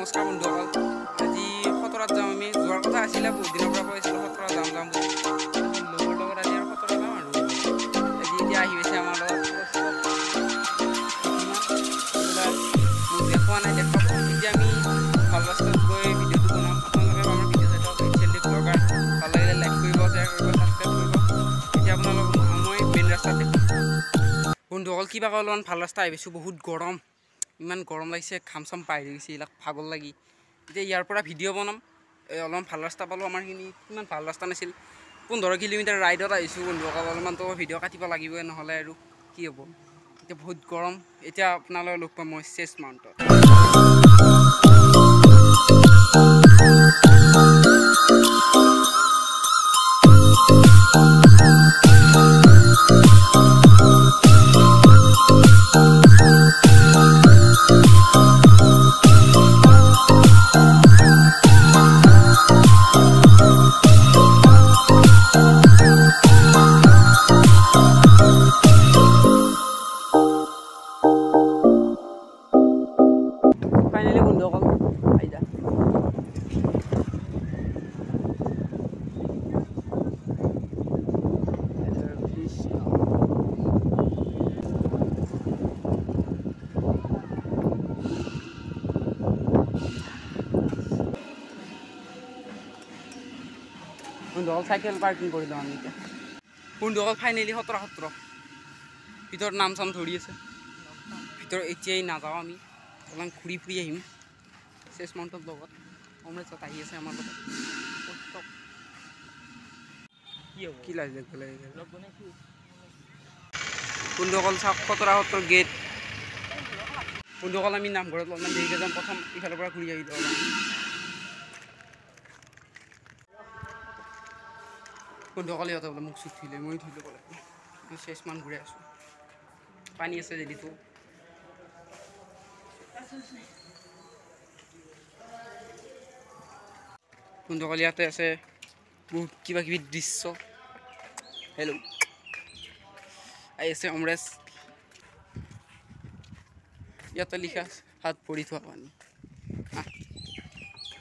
নমস্কাৰ বন্ধুসকল আজি খতৰাত যাম আমি যোৱাৰ কথা আছিলে বহুত দিনৰ পৰা কৈ আছিলোঁ খতৰা যাম যাম বুলি লগৰ লগত আজি আৰু খতৰা যাম আৰু আজি এতিয়া আহি গৈছে আমাৰ লগত মোক দেখুওৱা নাই দেখাব এতিয়া আমি ভাল ৰাস্তাত গৈ ভিডিঅ'টো বনাম আপোনালোকে আমাৰ ভিডিঅ' চাই থাকক চেলিব্ৰেট ব্লগাৰ ভাল লাগিলে লাইক কৰিব শ্বেয়াৰ কৰিব ছাবস্ক্ৰাইব কৰিব এতিয়া আপোনালোকক মই মেইন ৰাস্তাত দেখুৱাম বন্ধুসকল কিবা অলপমান ভাল ৰাস্তা আহি পাইছোঁ বহুত গৰম ইমান গৰম লাগিছে ঘাম চাম পাই গৈছে এইবিলাক ভাগৰ লাগি এতিয়া ইয়াৰ পৰা ভিডিঅ' বনাম অলপমান ভাল ৰাস্তা পালোঁ আমাৰখিনি ইমান ভাল ৰাস্তা নাছিল 15 কিলোমিটাৰ ৰাইডত আহিছোঁ বন্ধুসকল অলপমানতো ভিডিঅ' কাটিব লাগিবই নহ'লে আৰু কি হ'ব এতিয়া বহুত গৰম এতিয়া আপোনালোকে লগ পাম মই চেষ্ট মাউণ্টত ফাইনালি বন্ধুসকল আইদা বন্ধুসকল চাইকেল পাৰ্কিং কৰি লওঁ আমি এতিয়া বন্ধুসকল ফাইনেলি সত্ৰ ভিতৰত নাম চাম ধৰি আছে ভিতৰত এতিয়াই নাযাওঁ আমি অলপমান ঘূৰি ফুৰি আহিম চেষ্ট মাউণ্টৰ লগত অমৃতসৰত আহি আছে আমাৰ লগত কি লাগে বন্ধুসকল চাওক খতৰা সত্ৰৰ গেট বন্ধুসকল আমি নামঘৰত অলপমান দেৰিকৈ যাম প্ৰথম ইফালৰ পৰা ঘূৰি আহিলোঁ বন্ধুসকল ইহঁতে বোলে মোক চুট ধুলে মই ধুই ল'ব লাগিব মই চেষ্টমান ঘূৰাই আছোঁ পানী আছে যদিতো বন্ধুসকল ইয়াতে আছে বহুত কিবা কিবি দৃশ্য হেল্ল' আহি আছে অমৰেশ ইয়াতে লিখা হাত ভৰি ধোৱা পানী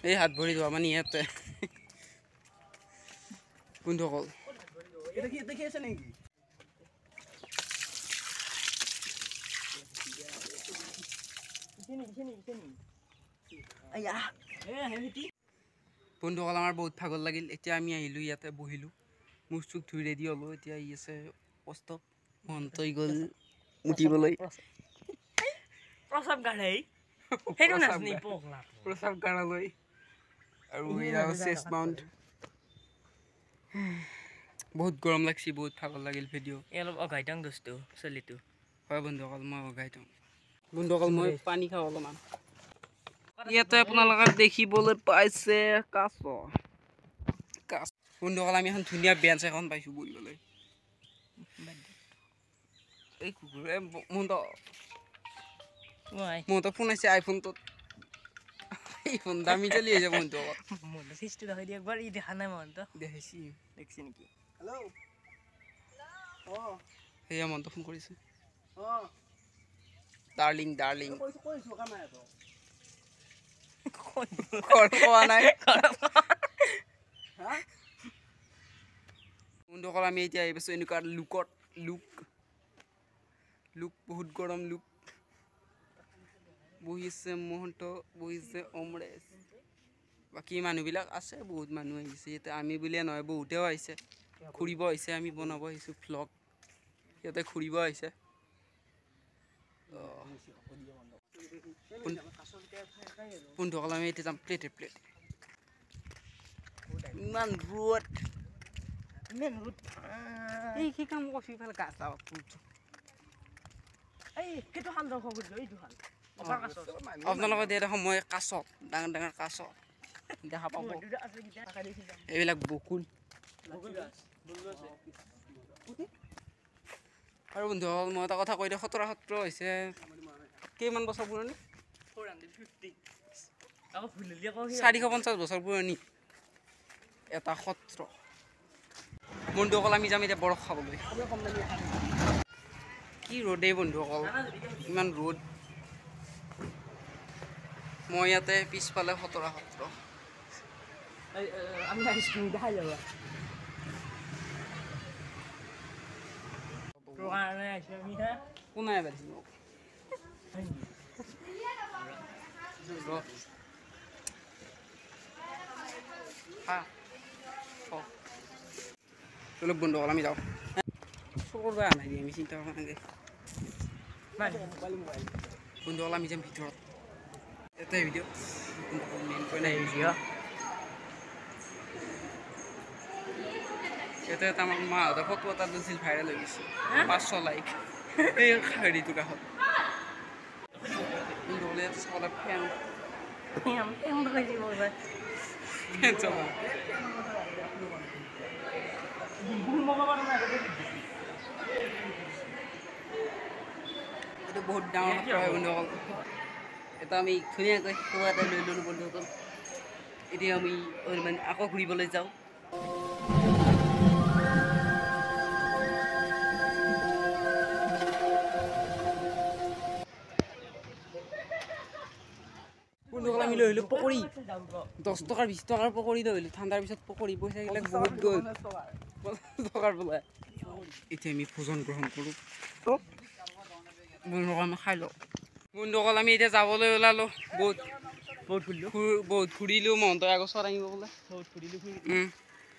এই হাত ভৰি ধোৱা পানী ইয়াতে বন্ধুসকল দেখি আছে নেকি বন্ধুসকল আমাৰ বহুত ভাগৰ লাগিল এতিয়া আমি আহিলোঁ ইয়াতে বহিলোঁ মুখ চুখ ধুই ৰেডি হ'লোঁ এতিয়া আহি আছে কষ্ট মহন্তই গ'ল উঠিবলৈ প্ৰসাৱ গাঢ়ালৈ আৰু এয়া চেষ্ট মাউণ্ট বহুত গৰম লাগছে বহুত ভাগৰ লাগিল ভিডিঅ' অলপ অঘাইটাং দোষটো চলিটো হয় বন্ধুসকল মই অঘাইটাং বন্ধুসকল মই পানী খাওঁ অলপমান ইয়াতে আপোনালোকে দেখিবলৈ পাইছে কাছ বন্ধুসকল আমি এখন ধুনীয়া বেঞ্চ এখন পাইছোঁ বহিবলৈ এই কুকুৰে মোৰতো ফোন আছে আইফোনটোত আইফোন দামী চলি আছে বন্ধুসকল একবাৰ ই দেখা নাই মনটো দেখাইছি দেখছি নেকি হেল্ল' সেয়া মনটো ফোন কৰিছে ডাৰ্লিং বন্ধুসকল আমি এতিয়া আহি পাইছোঁ এনেকুৱা লুক বহুত গৰম লুক বহিছে মহন্ত বহিছে অমৰেশ বাকী মানুহবিলাক আছে বহুত মানুহ আহিছে ইয়াতে আমি বুলিয়ে নহয় বহুতেও আহিছে ঘূৰিব আহিছে আমি বনাব আহিছোঁ ভ্লগ ইয়াতে ঘূৰিব আহিছে বন্ধুসকল আমি এতিয়া যাম প্লেট ইমান ৰ'দ এই কি কাম কৰিছোঁ ইফালে গাছ আপোনালোকে দিয়া দেখোন মই কাছ ডাঙৰ কাছ দেখা পাব এইবিলাক বকুল আৰু বন্ধুসকল মই এটা কথা কৈ দিওঁ খতৰা সত্ৰ হৈছে কেইমান বছৰ পুৰণি 450 বছৰ পুৰণি এটা সত্ৰ বন্ধুসকল আমি যাম এতিয়া বৰফ খাবলৈ কি ৰ'দেই বন্ধুসকল ইমান ৰ'দ মই ইয়াতে পিছফালে খতৰা সত্ৰ আমি আইসক্রিম দেখাই যাব প্রোগ্রামে আইসক্রিম হ্যাঁ কোনায় বাড়ি চলো বন্ধু আমি যাও করবে নাই আমি চিন্তা ভাবনা বন্ধু আমি যাম ভিতৰত এটাই ভিডিঅ' মেইন পইণ্ট নাই ভিডিঅ' এটা আমাৰ মাহঁতে ফটো এটা দিছিল ভাইৰেল হৈ গৈছে 500 লাইক এই হেৰিটো কাষত বন্ধু ইয়াতে চলে ফেন চলা এইটো বহুত ডাঙৰ হয় বন্ধুসকল এটা আমি ধুনীয়াকৈ খোৱা এটা লৈ ল'লোঁ বন্ধুসকল এতিয়া আমি মানে আকৌ ঘূৰিবলৈ যাওঁ বন্ধুসকল আমি লৈ আহিলোঁ পকৰি 10 টকাৰ 20 টকাৰ পকৰি লৈ আহিলোঁ ঠাণ্ডাৰ পিছত পকৰি পইচাবিলাক বহুত গ'ল 50 টকাৰ বোলে এতিয়া আমি ভোজন গ্ৰহণ কৰোঁ বন্ধুসকল আমি খাই লওঁ বন্ধুসকল আমি এতিয়া যাবলৈ ওলালোঁ বহুত ঘূৰিলোঁ মহন্তই আগত চৰাই আনিব বোলে বহুত ঘূৰিলোঁ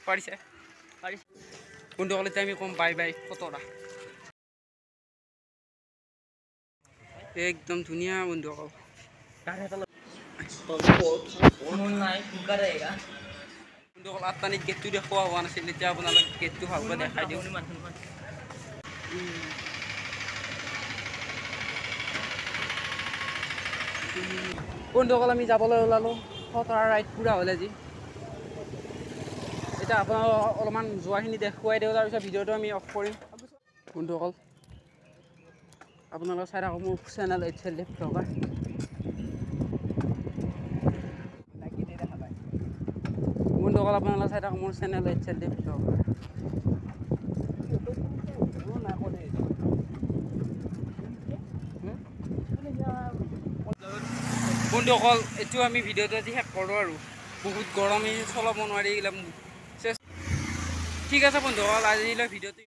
পাৰিছে বন্ধুসকল এতিয়া আমি ক'ম বাই বাই খতৰা একদম ধুনীয়া বন্ধুসকল বন্ধুসকল আঠটানিত গেটটো দেখুওৱা হোৱা নাছিল এতিয়া আপোনালোকে গেটটো ভালকৈ দেখাই দিওঁ বন্ধুসকল আমি যাবলৈ ওলালোঁ খতৰা ৰাইড পূৰা হ'ল আজি এতিয়া আপোনালোকক অলপমান যোৱাখিনি দেখুৱাই দিওঁ তাৰপিছত ভিডিঅ'টো আমি অফ কৰিম বন্ধুসকল আপোনালোকে চাই থাকক মোৰ চেনেল HLD ব্লগাৰ বন্ধুসকল আপোনালোকে চাই থাকক মোৰ চেনেল HLD ব্লগাৰ বন্ধুসকল এইটো আমি ভিডিঅ'টো আজি শেষ কৰোঁ আৰু বহুত গৰমে চলাব নোৱাৰি এইবিলাক ঠিক আছে বন্ধুসকল আজিলৈ ভিডিঅ'টো